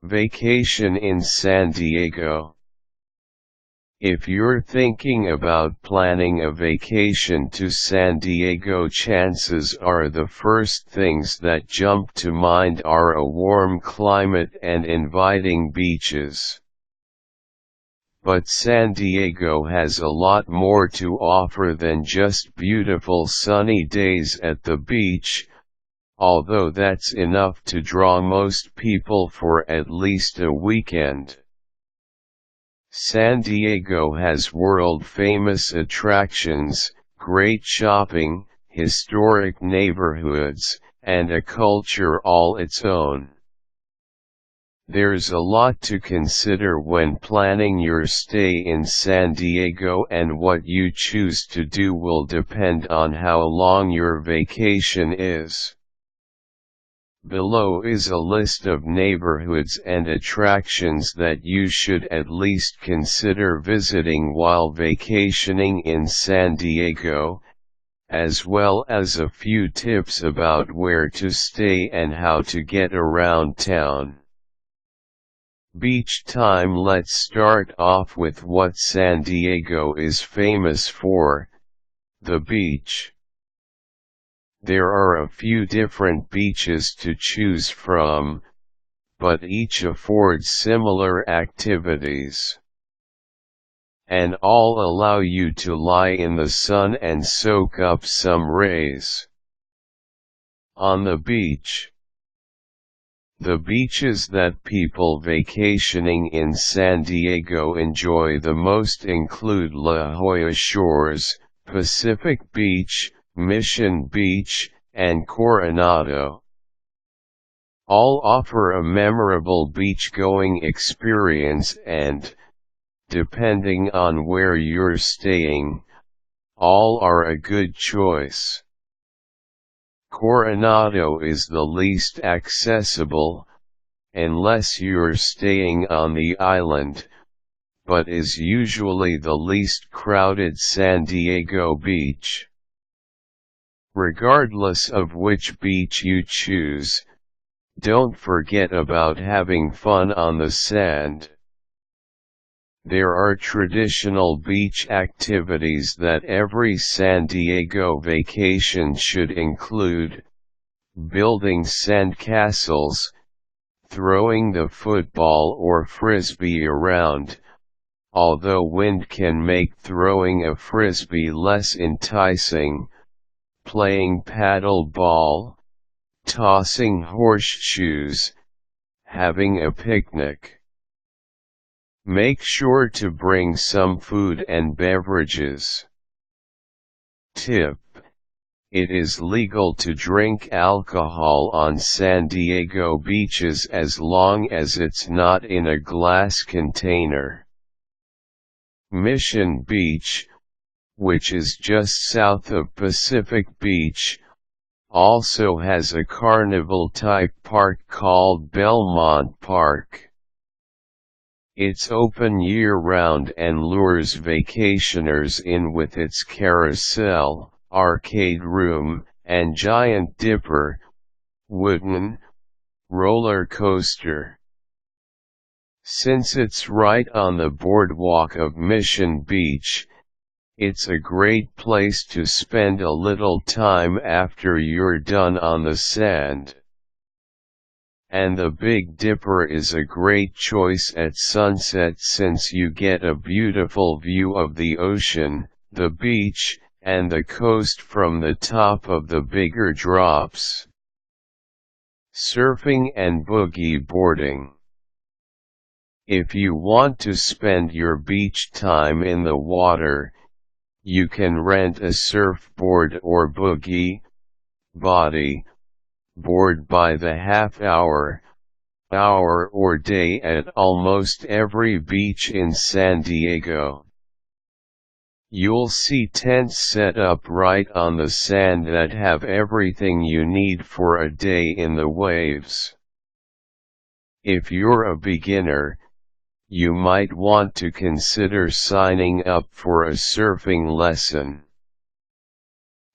Vacation in San Diego. If you're thinking about planning a vacation to San Diego, chances are the first things that jump to mind are a warm climate and inviting beaches. But San Diego has a lot more to offer than just beautiful sunny days at the beach, although that's enough to draw most people for at least a weekend. San Diego has world-famous attractions, great shopping, historic neighborhoods, and a culture all its own. There's a lot to consider when planning your stay in San Diego, and what you choose to do will depend on how long your vacation is. Below is a list of neighborhoods and attractions that you should at least consider visiting while vacationing in San Diego, as well as a few tips about where to stay and how to get around town. Beach time. Let's start off with what San Diego is famous for: the beach. There are a few different beaches to choose from, but each affords similar activities, and all allow you to lie in the sun and soak up some rays. On the beach. The beaches that people vacationing in San Diego enjoy the most include La Jolla Shores, Pacific Beach, Mission Beach, and Coronado. All offer a memorable beach-going experience and, depending on where you're staying, all are a good choice. Coronado is the least accessible, unless you're staying on the island, but is usually the least crowded San Diego beach. Regardless of which beach you choose, don't forget about having fun on the sand. There are traditional beach activities that every San Diego vacation should include: building sandcastles, throwing the football or frisbee around, although wind can make throwing a frisbee less enticing, playing paddle ball, tossing horseshoes, having a picnic. Make sure to bring some food and beverages. Tip: it is legal to drink alcohol on San Diego beaches as long as it's not in a glass container. Mission Beach, which is just south of Pacific Beach, also has a carnival-type park called Belmont Park. It's open year-round and lures vacationers in with its carousel, arcade room, and Giant Dipper wooden roller coaster. Since it's right on the boardwalk of Mission Beach, it's a great place to spend a little time after you're done on the sand. And the Big Dipper is a great choice at sunset since you get a beautiful view of the ocean, the beach, and the coast from the top of the bigger drops. Surfing and boogie boarding. If you want to spend your beach time in the water, you can rent a surfboard or boogie board by the half hour, or day at almost every beach in San Diego. You'll see tents set up right on the sand that have everything you need for a day in the waves. If you're a beginner, you might want to consider signing up for a surfing lesson.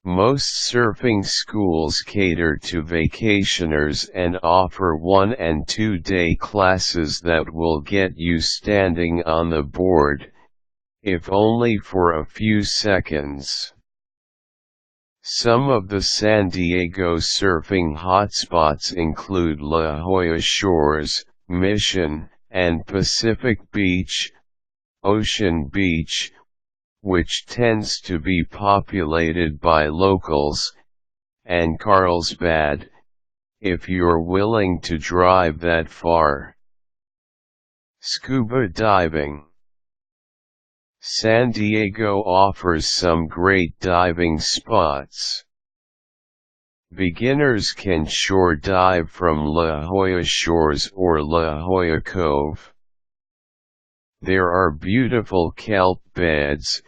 Most surfing schools cater to vacationers and offer 1- and 2-day classes that will get you standing on the board, if only for a few seconds. Some of the San Diego surfing hotspots include La Jolla Shores, Mission, and Pacific Beach, Ocean Beach, which tends to be populated by locals, and Carlsbad, if you're willing to drive that far. Scuba diving. San Diego offers some great diving spots. Beginners can shore dive from La Jolla Shores or La Jolla Cove. There are beautiful kelp beds,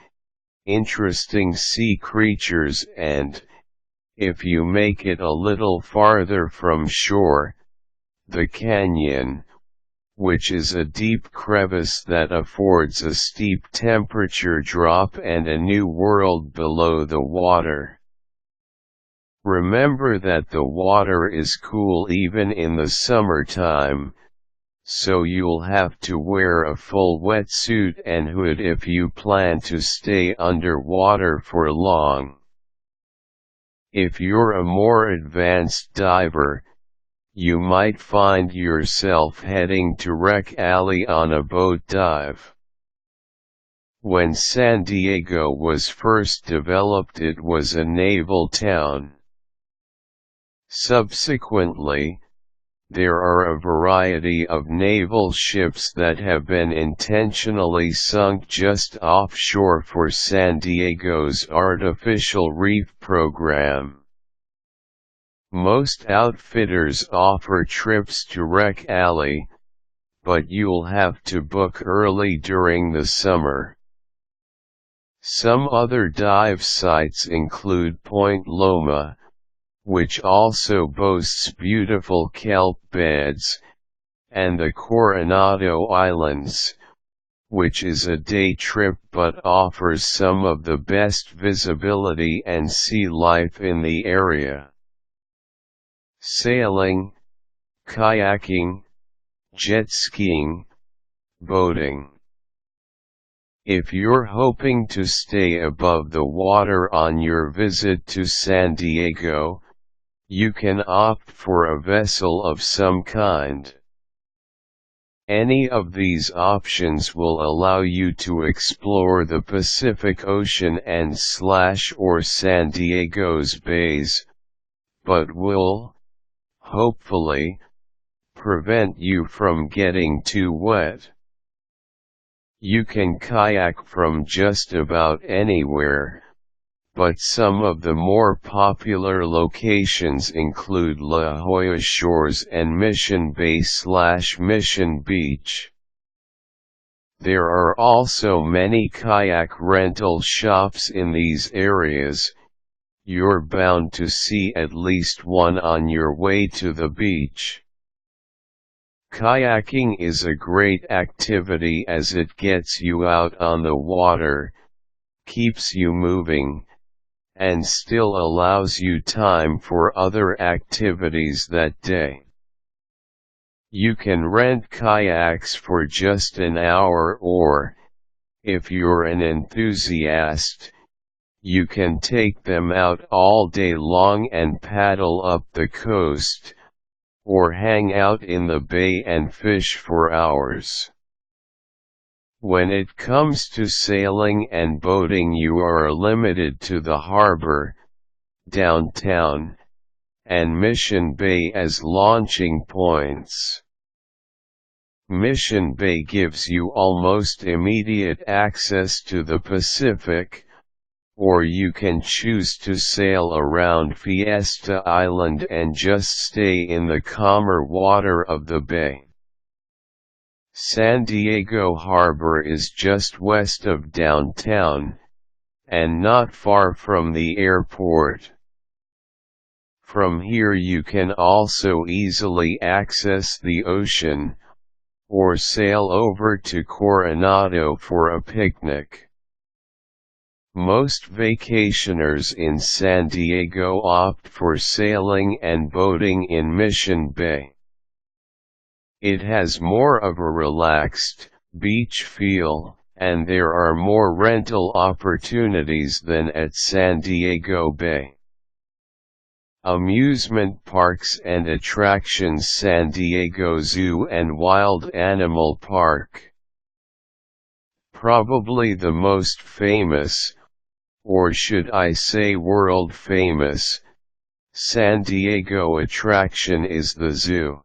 interesting sea creatures and, if you make it a little farther from shore, the canyon, which is a deep crevice that affords a steep temperature drop and a new world below the water. Remember that the water is cool even in the summertime, so you'll have to wear a full wetsuit and hood if you plan to stay underwater for long. If you're a more advanced diver, you might find yourself heading to Wreck Alley on a boat dive. When San Diego was first developed, it was a naval town. Subsequently, there are a variety of naval ships that have been intentionally sunk just offshore for San Diego's artificial reef program. Most outfitters offer trips to Wreck Alley, but you'll have to book early during the summer. Some other dive sites include Point Loma, which also boasts beautiful kelp beds, and the Coronado Islands, which is a day trip but offers some of the best visibility and sea life in the area. Sailing, kayaking, jet skiing, boating. If you're hoping to stay above the water on your visit to San Diego, you can opt for a vessel of some kind. Any of these options will allow you to explore the Pacific Ocean and/or San Diego's bays, but will, hopefully, prevent you from getting too wet. You can kayak from just about anywhere, but some of the more popular locations include La Jolla Shores and Mission Bay/Mission Beach. There are also many kayak rental shops in these areas. You're bound to see at least one on your way to the beach. Kayaking is a great activity as it gets you out on the water, keeps you moving, and still allows you time for other activities that day. You can rent kayaks for just an hour or, if you're an enthusiast, you can take them out all day long and paddle up the coast, or hang out in the bay and fish for hours. When it comes to sailing and boating, you are limited to the harbor, downtown, and Mission Bay as launching points. Mission Bay gives you almost immediate access to the Pacific, or you can choose to sail around Fiesta Island and just stay in the calmer water of the bay. San Diego Harbor is just west of downtown, and not far from the airport. From here you can also easily access the ocean, or sail over to Coronado for a picnic. Most vacationers in San Diego opt for sailing and boating in Mission Bay. It has more of a relaxed, beach feel, and there are more rental opportunities than at San Diego Bay. Amusement parks and attractions: San Diego Zoo and Wild Animal Park. Probably the most famous, or should I say world famous, San Diego attraction is the zoo.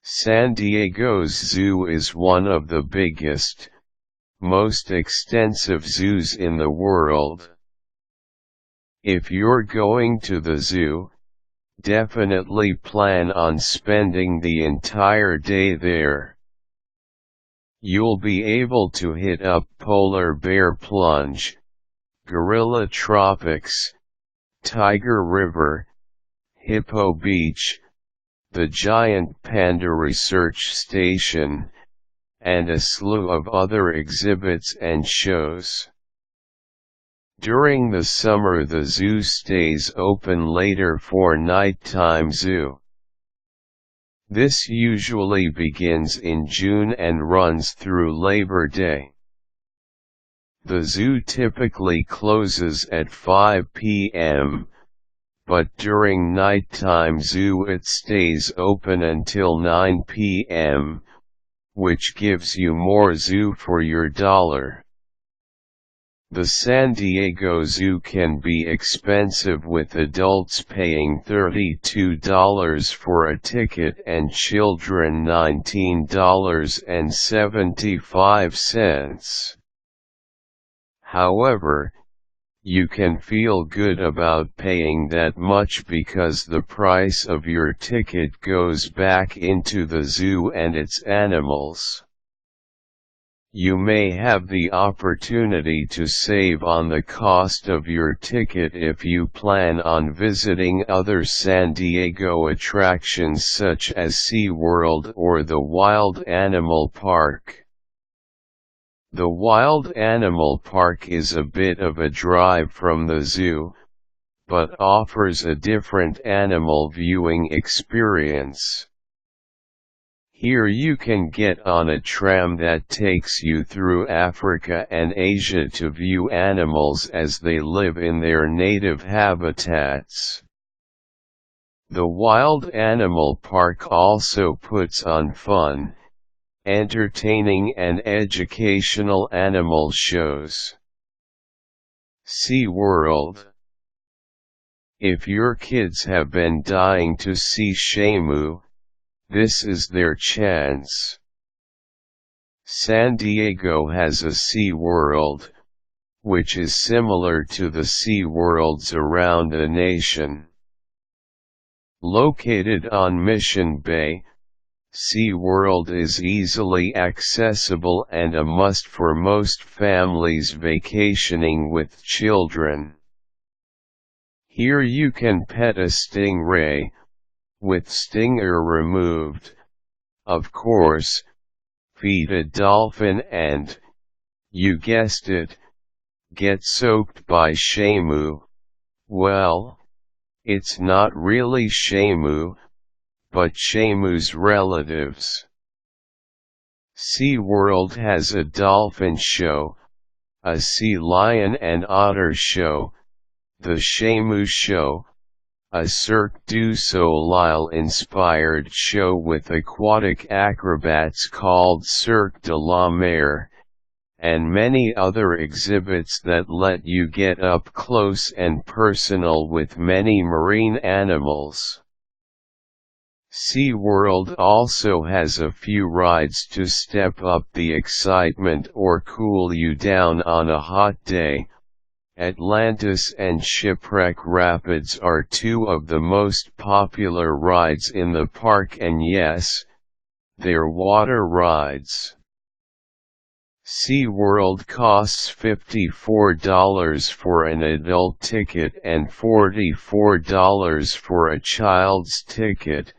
San Diego's zoo is one of the biggest, most extensive zoos in the world. If you're going to the zoo, definitely plan on spending the entire day there. You'll be able to hit up Polar Bear Plunge, Gorilla Tropics, Tiger River, Hippo Beach, the Giant Panda Research Station, and a slew of other exhibits and shows. During the summer the zoo stays open later for nighttime zoo. This usually begins in June and runs through Labor Day. The zoo typically closes at 5 p.m., but during nighttime zoo it stays open until 9 p.m., which gives you more zoo for your dollar. The San Diego Zoo can be expensive, with adults paying $32 for a ticket and children $19.75. However, you can feel good about paying that much because the price of your ticket goes back into the zoo and its animals. You may have the opportunity to save on the cost of your ticket if you plan on visiting other San Diego attractions such as SeaWorld or the Wild Animal Park. The Wild Animal Park is a bit of a drive from the zoo, but offers a different animal viewing experience. Here you can get on a tram that takes you through Africa and Asia to view animals as they live in their native habitats. The Wild Animal Park also puts on fun, entertaining and educational animal shows. SeaWorld. If your kids have been dying to see Shamu, this is their chance. San Diego has a SeaWorld, which is similar to the SeaWorlds around the nation. Located on Mission Bay, SeaWorld is easily accessible and a must for most families vacationing with children. Here you can pet a stingray, with stinger removed, of course, feed a dolphin and, you guessed it, get soaked by Shamu. Well, it's not really Shamu, but Shamu's relatives. SeaWorld has a dolphin show, a sea lion and otter show, the Shamu Show, a Cirque du Soleil-inspired show with aquatic acrobats called Cirque de la Mer, and many other exhibits that let you get up close and personal with many marine animals. SeaWorld also has a few rides to step up the excitement or cool you down on a hot day. Atlantis and Shipwreck Rapids are two of the most popular rides in the park, and yes, they're water rides. SeaWorld costs $54 for an adult ticket and $44 for a child's ticket,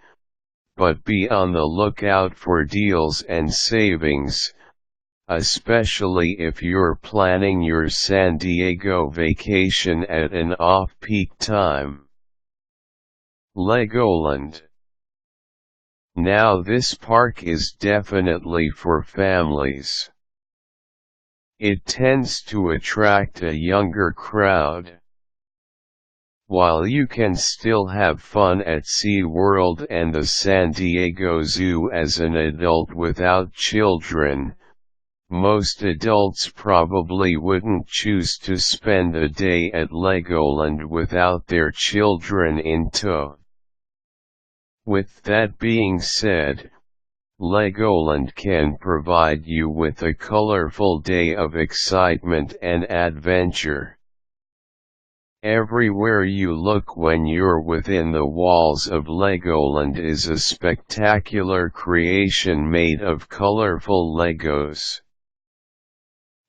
but be on the lookout for deals and savings. especially if you're planning your San Diego vacation at an off-peak time. Legoland. Now this park is definitely for families. It tends to attract a younger crowd. While you can still have fun at SeaWorld and the San Diego Zoo as an adult without children, most adults probably wouldn't choose to spend a day at Legoland without their children in tow. With that being said, Legoland can provide you with a colorful day of excitement and adventure. Everywhere you look when you're within the walls of Legoland is a spectacular creation made of colorful Legos.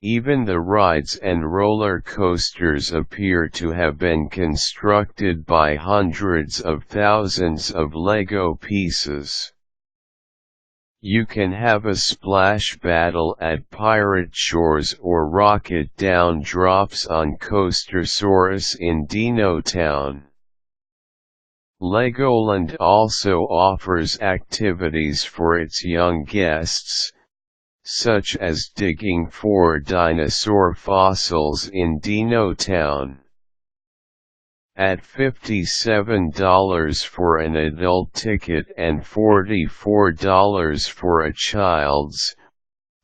Even the rides and roller coasters appear to have been constructed by hundreds of thousands of Lego pieces. You can have a splash battle at Pirate Shores or rocket down drops on Coastersaurus in Dino Town. Legoland also offers activities for its young guests, such as digging for dinosaur fossils in Dino Town. At $57 for an adult ticket and $44 for a child's,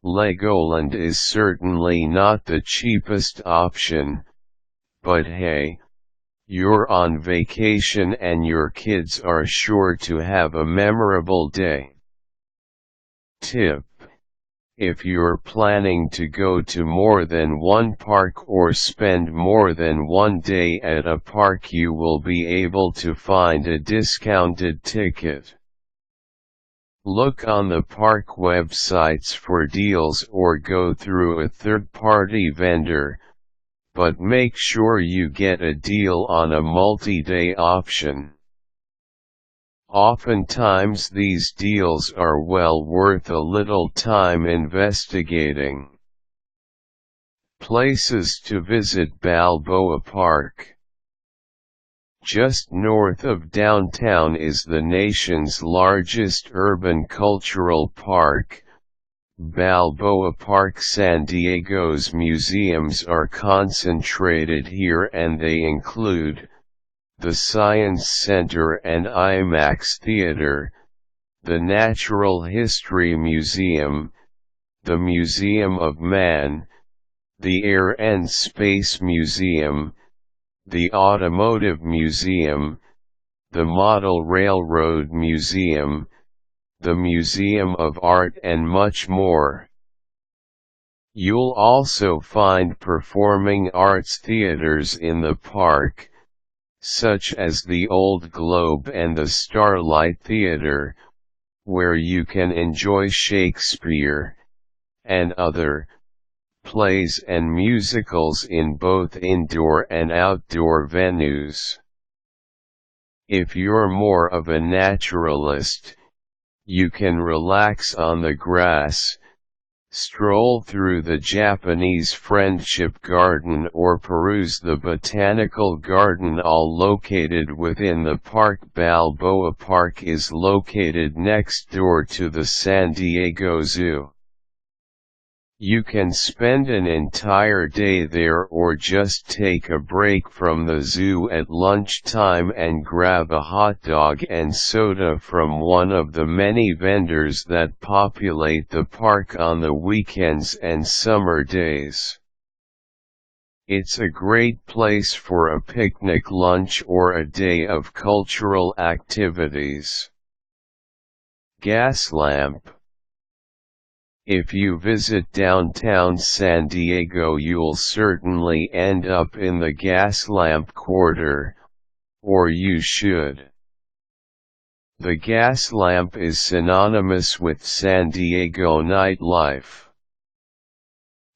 Legoland is certainly not the cheapest option, but hey, you're on vacation and your kids are sure to have a memorable day. Tip: if you're planning to go to more than one park or spend more than one day at a park, you will be able to find a discounted ticket. Look on the park websites for deals or go through a third-party vendor, but make sure you get a deal on a multi-day option. Oftentimes these deals are well worth a little time investigating. Places to visit: Balboa Park. Just north of downtown is the nation's largest urban cultural park, Balboa Park. San Diego's museums are concentrated here and they include the Science Center and IMAX Theater, the Natural History Museum, the Museum of Man, the Air and Space Museum, the Automotive Museum, the Model Railroad Museum, the Museum of Art, and much more. You'll also find performing arts theaters in the park, such as the Old Globe and the Starlight Theater, where you can enjoy Shakespeare and other plays and musicals in both indoor and outdoor venues. If you're more of a naturalist, you can relax on the grass, stroll through the Japanese Friendship Garden or peruse the Botanical Garden, all located within the park. Balboa Park is located next door to the San Diego Zoo. You can spend an entire day there or just take a break from the zoo at lunchtime and grab a hot dog and soda from one of the many vendors that populate the park on the weekends and summer days. It's a great place for a picnic lunch or a day of cultural activities. Gaslamp. If you visit downtown San Diego, you'll certainly end up in the Gaslamp Quarter, or you should. The Gaslamp is synonymous with San Diego nightlife.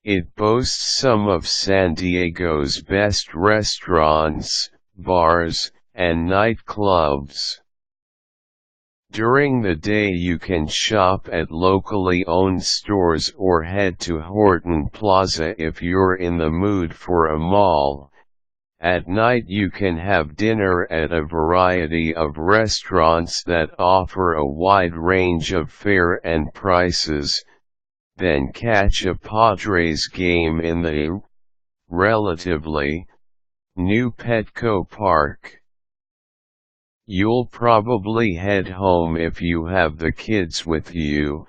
It boasts some of San Diego's best restaurants, bars, and nightclubs. During the day you can shop at locally owned stores or head to Horton Plaza if you're in the mood for a mall. At night you can have dinner at a variety of restaurants that offer a wide range of fare and prices, then catch a Padres game in the relatively new Petco Park. You'll probably head home if you have the kids with you,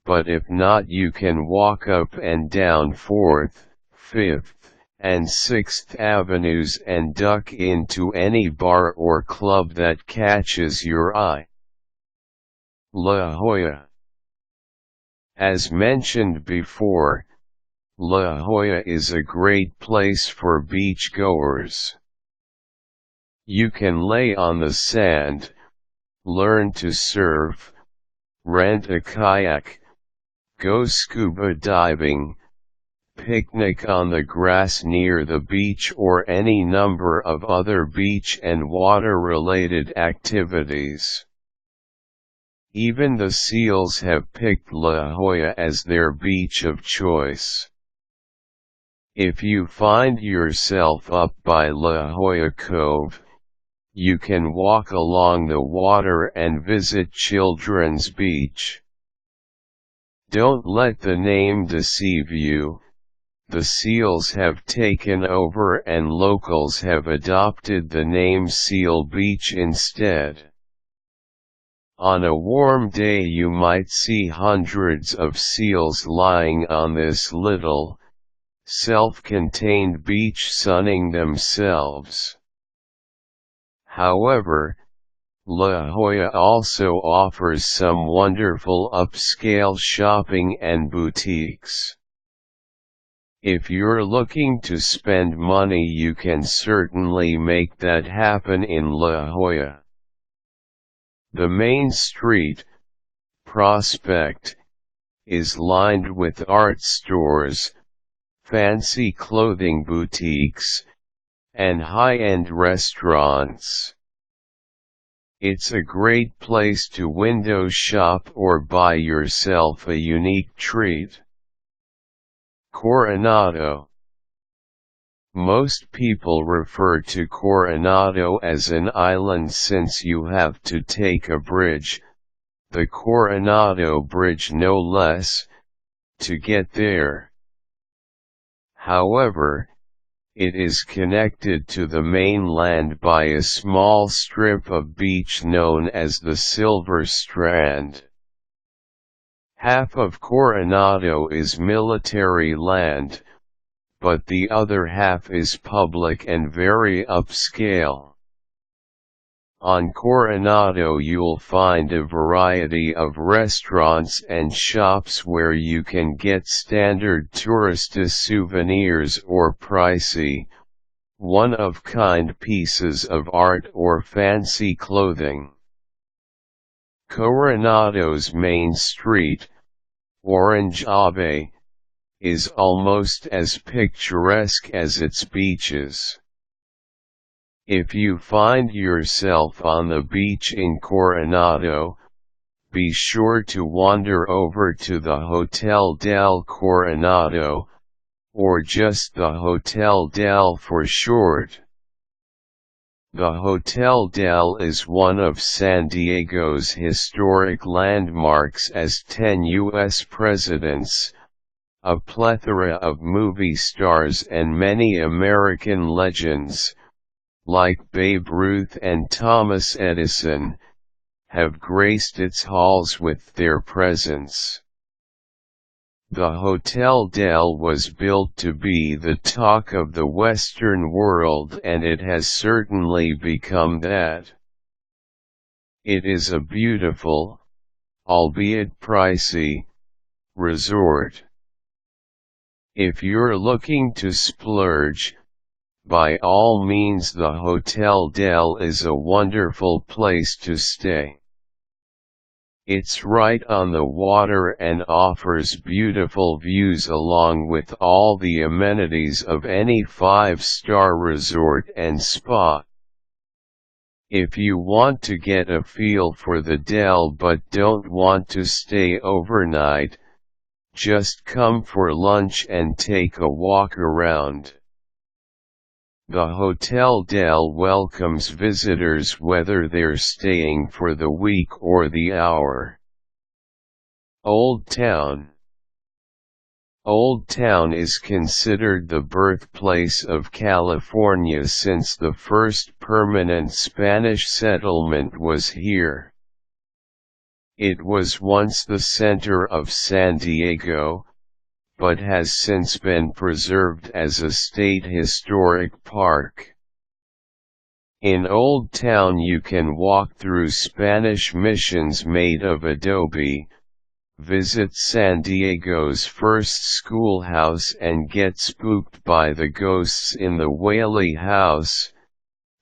but if not you can walk up and down 4th, 5th, and 6th Avenues and duck into any bar or club that catches your eye. La Jolla. As mentioned before, La Jolla is a great place for beachgoers. You can lay on the sand, learn to surf, rent a kayak, go scuba diving, picnic on the grass near the beach or any number of other beach and water-related activities. Even the SEALs have picked La Jolla as their beach of choice. If you find yourself up by La Jolla Cove, you can walk along the water and visit Children's Beach. Don't let the name deceive you. The SEALs have taken over and locals have adopted the name Seal Beach instead. On a warm day you might see hundreds of seals lying on this little, self-contained beach sunning themselves. However, La Jolla also offers some wonderful upscale shopping and boutiques. If you're looking to spend money you can certainly make that happen in La Jolla. The main street, Prospect, is lined with art stores, fancy clothing boutiques, and high-end restaurants. It's a great place to window shop or buy yourself a unique treat. Coronado. Most people refer to Coronado as an island since you have to take a bridge, the Coronado Bridge no less, to get there. However, it is connected to the mainland by a small strip of beach known as the Silver Strand. Half of Coronado is military land, but the other half is public and very upscale. On Coronado you'll find a variety of restaurants and shops where you can get standard tourista souvenirs or pricey, one-of-kind pieces of art or fancy clothing. Coronado's main street, Orange Ave, is almost as picturesque as its beaches. If you find yourself on the beach in Coronado, be sure to wander over to the Hotel del Coronado, or just the Hotel del for short. The Hotel del is one of San Diego's historic landmarks as 10 U.S. presidents, a plethora of movie stars and many American legends, like Babe Ruth and Thomas Edison, have graced its halls with their presence. The Hotel del was built to be the talk of the Western world and it has certainly become that. It is a beautiful, albeit pricey, resort. If you're looking to splurge, by all means the Hotel del is a wonderful place to stay. It's right on the water and offers beautiful views along with all the amenities of any 5-star resort and spa. If you want to get a feel for the Del but don't want to stay overnight, just come for lunch and take a walk around. The Hotel Del welcomes visitors whether they're staying for the week or the hour. Old Town. Old Town is considered the birthplace of California since the first permanent Spanish settlement was here. It was once the center of San Diego, but has since been preserved as a state historic park. In Old Town you can walk through Spanish missions made of adobe, visit San Diego's first schoolhouse and get spooked by the ghosts in the Whaley House,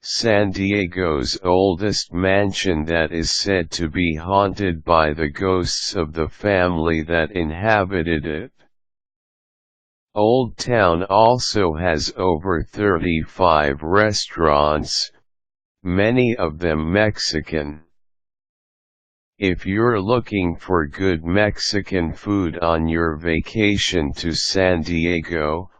San Diego's oldest mansion that is said to be haunted by the ghosts of the family that inhabited it. Old Town also has over 35 restaurants, many of them Mexican. If you're looking for good Mexican food on your vacation to San Diego,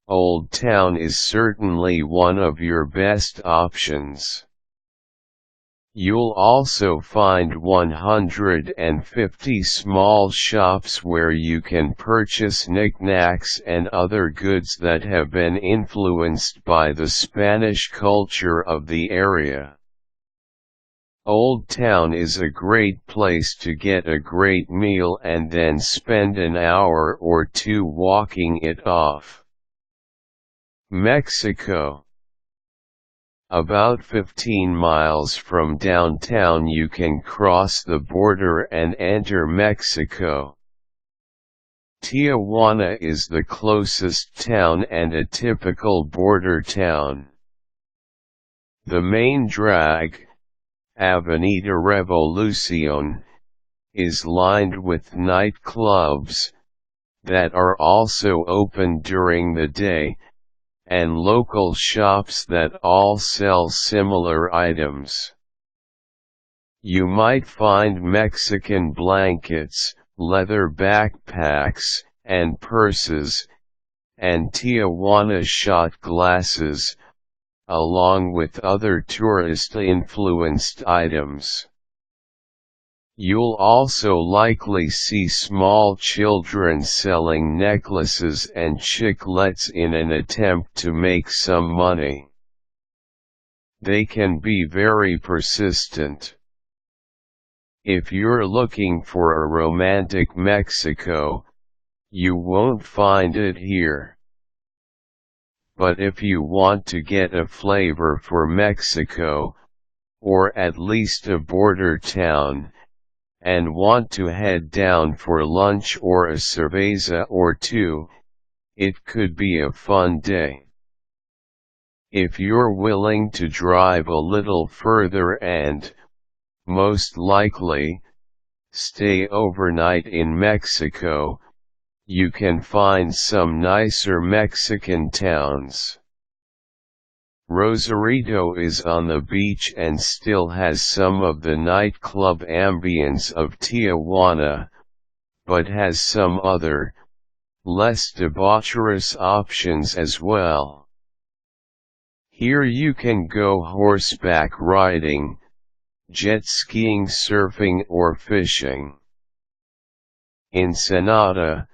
Old Town is certainly one of your best options. You'll also find 150 small shops where you can purchase knickknacks and other goods that have been influenced by the Spanish culture of the area. Old Town is a great place to get a great meal and then spend an hour or two walking it off. Mexico. About 15 miles from downtown you can cross the border and enter Mexico. Tijuana is the closest town and a typical border town. The main drag, Avenida Revolucion, is lined with nightclubs, that are also open during the day, and local shops that all sell similar items. You might find Mexican blankets, leather backpacks, and purses, and Tijuana shot glasses, along with other tourist-influenced items. You'll also likely see small children selling necklaces and chiclets in an attempt to make some money. They can be very persistent. If you're looking for a romantic Mexico, you won't find it here. But if you want to get a flavor for Mexico, or at least a border town, and want to head down for lunch or a cerveza or two, it could be a fun day. If you're willing to drive a little further and, most likely, stay overnight in Mexico, you can find some nicer Mexican towns. Rosarito is on the beach and still has some of the nightclub ambience of Tijuana, but has some other, less debaucherous options as well. Here you can go horseback riding, jet skiing, surfing or fishing. Ensenada,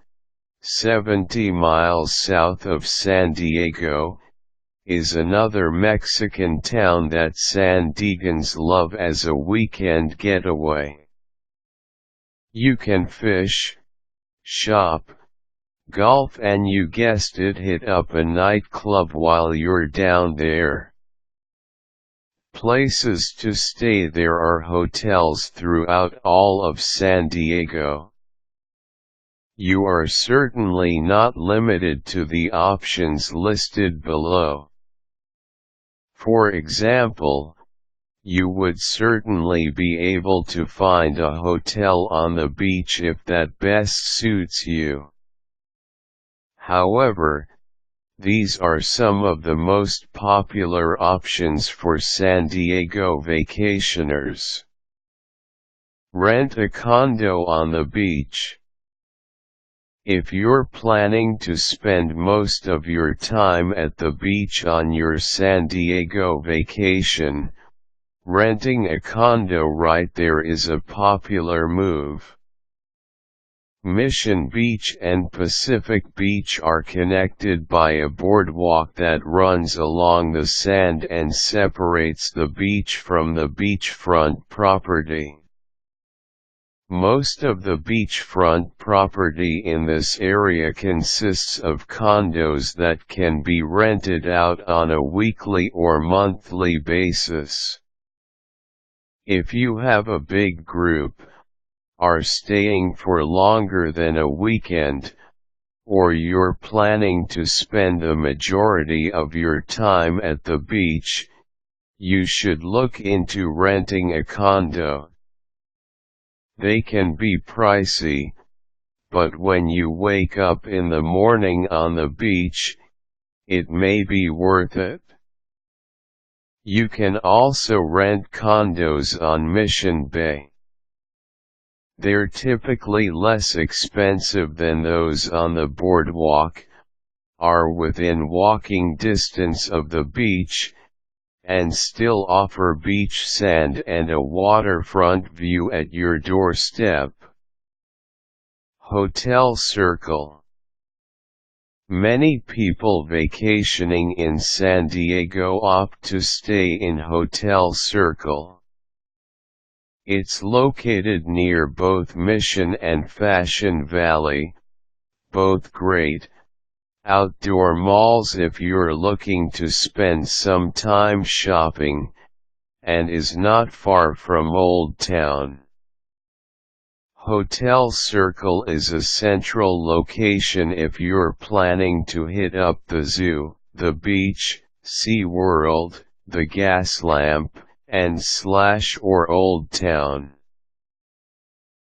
70 miles south of San Diego, is another Mexican town that San Diegans love as a weekend getaway. You can fish, shop, golf and you guessed it, hit up a nightclub while you're down there. Places to stay: there are hotels throughout all of San Diego. You are certainly not limited to the options listed below. For example, you would certainly be able to find a hotel on the beach if that best suits you. However, These are some of the most popular options for San Diego vacationers. Rent a condo on the beach. If you're planning to spend most of your time at the beach on your San Diego vacation, renting a condo right there is a popular move. Mission Beach and Pacific Beach are connected by a boardwalk that runs along the sand and separates the beach from the beachfront property. Most of the beachfront property in this area consists of condos that can be rented out on a weekly or monthly basis. If you have a big group, are staying for longer than a weekend, or you're planning to spend the majority of your time at the beach, you should look into renting a condo. They can be pricey, but when you wake up in the morning on the beach, it may be worth it. You can also rent condos on Mission Bay. They're typically less expensive than those on the boardwalk, are within walking distance of the beach, and still offer beach sand and a waterfront view at your doorstep. Hotel Circle. Many people vacationing in San Diego opt to stay in Hotel Circle. It's located near both Mission and Fashion Valley, both great outdoor malls if you're looking to spend some time shopping, and is not far from Old Town. Hotel Circle is a central location if you're planning to hit up the zoo, the beach, SeaWorld, the Gaslamp, and/or Old Town.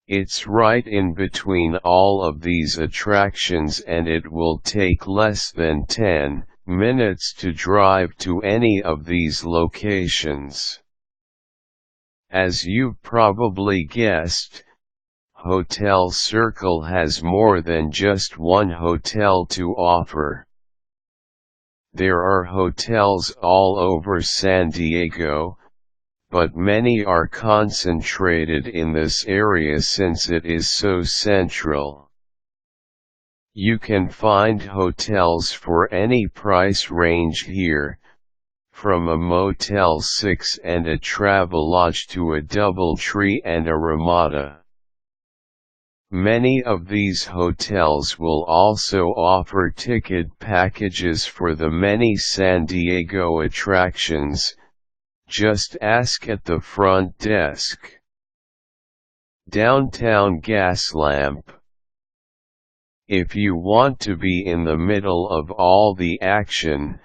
It's right in between all of these attractions and it will take less than 10 minutes to drive to any of these locations. As you've probably guessed, Hotel Circle has more than just one hotel to offer. There are hotels all over San Diego, but many are concentrated in this area since it is so central. You can find hotels for any price range here, from a Motel 6 and a Travelodge to a DoubleTree and a Ramada. Many of these hotels will also offer ticket packages for the many San Diego attractions. Just ask at the front desk. Downtown Gaslamp. If you want to be in the middle of all the action,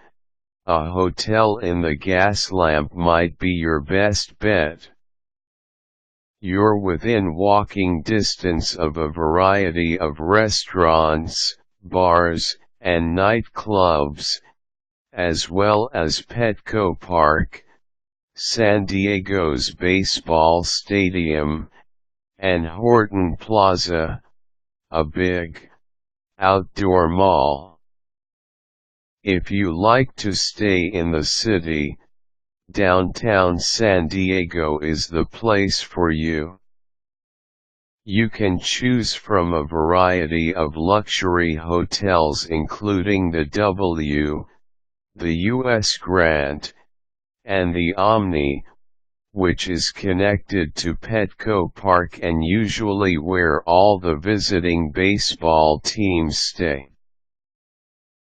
a hotel in the Gaslamp might be your best bet. You're within walking distance of a variety of restaurants, bars, and nightclubs, as well as Petco Park, San Diego's baseball stadium, and Horton Plaza, a big, outdoor mall. If you like to stay in the city, downtown San Diego is the place for you. You can choose from a variety of luxury hotels including the W, the US Grant, and the Omni, which is connected to Petco Park and usually where all the visiting baseball teams stay.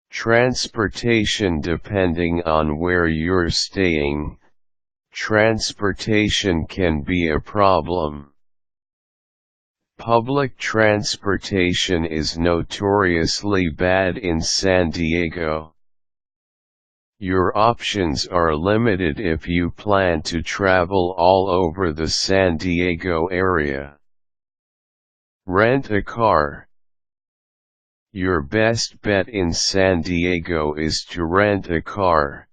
Transportation. Depending on where you're staying, transportation can be a problem. Public transportation is notoriously bad in San Diego. Your options are limited if you plan to travel all over the San Diego area. Rent a car. Your best bet in San Diego is to rent a car.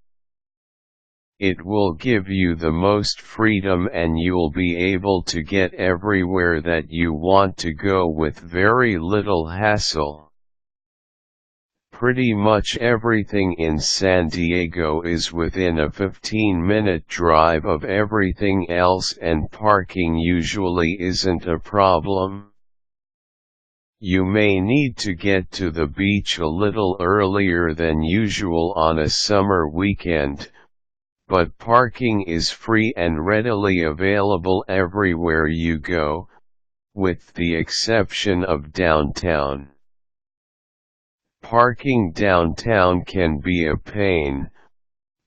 It will give you the most freedom and you'll be able to get everywhere that you want to go with very little hassle. Pretty much everything in San Diego is within a 15-minute drive of everything else, and parking usually isn't a problem. You may need to get to the beach a little earlier than usual on a summer weekend, but parking is free and readily available everywhere you go, with the exception of downtown. Parking downtown can be a pain,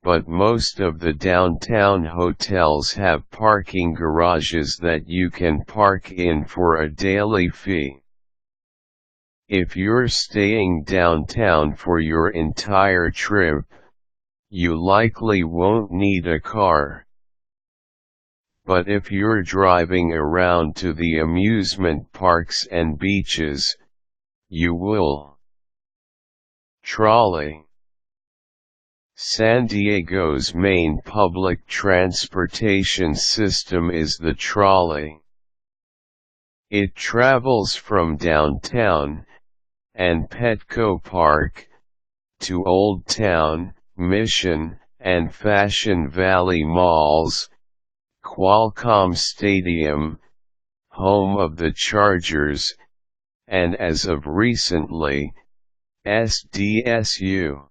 but most of the downtown hotels have parking garages that you can park in for a daily fee. If you're staying downtown for your entire trip, you likely won't need a car. But if you're driving around to the amusement parks and beaches, you will. Trolley. San Diego's main public transportation system is the trolley. It travels from downtown and Petco Park to Old Town, Mission, and Fashion Valley malls, Qualcomm Stadium, home of the Chargers, and as of recently, SDSU.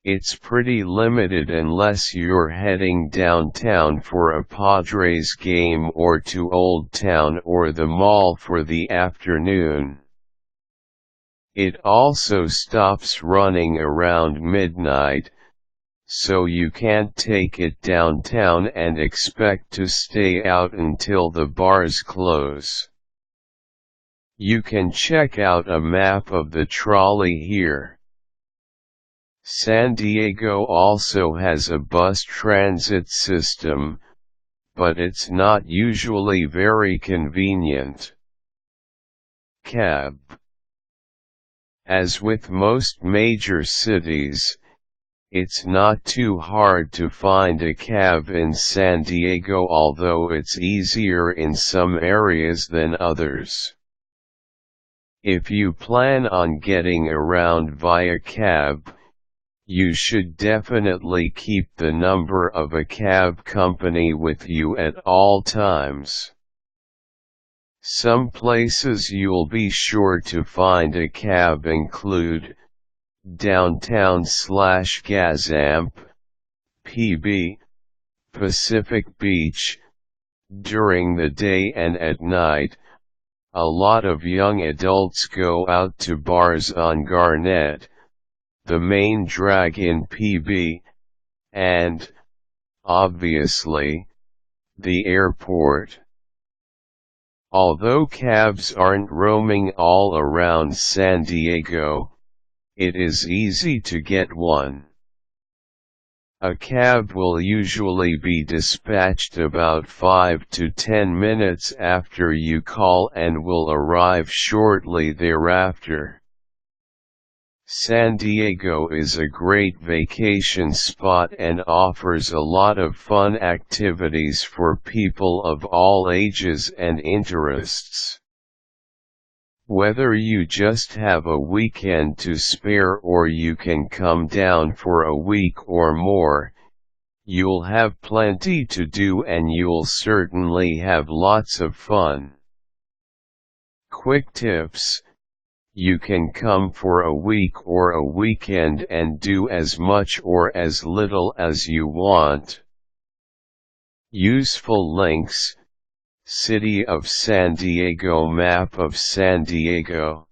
It's pretty limited unless you're heading downtown for a Padres game or to Old Town or the mall for the afternoon. It also stops running around midnight, so you can't take it downtown and expect to stay out until the bars close. You can check out a map of the trolley here. San Diego also has a bus transit system, but it's not usually very convenient. Cab. As with most major cities, it's not too hard to find a cab in San Diego, although it's easier in some areas than others. If you plan on getting around via cab, you should definitely keep the number of a cab company with you at all times. Some places you'll be sure to find a cab include Downtown/Gazamp, PB, Pacific Beach. During the day and at night, a lot of young adults go out to bars on Garnet, the main drag in PB, and, obviously, the airport. Although cabs aren't roaming all around San Diego, it is easy to get one. A cab will usually be dispatched about 5 to 10 minutes after you call and will arrive shortly thereafter. San Diego is a great vacation spot and offers a lot of fun activities for people of all ages and interests. Whether you just have a weekend to spare or you can come down for a week or more, you'll have plenty to do and you'll certainly have lots of fun. Quick tips: you can come for a week or a weekend and do as much or as little as you want. Useful links: City of San Diego, Map of San Diego.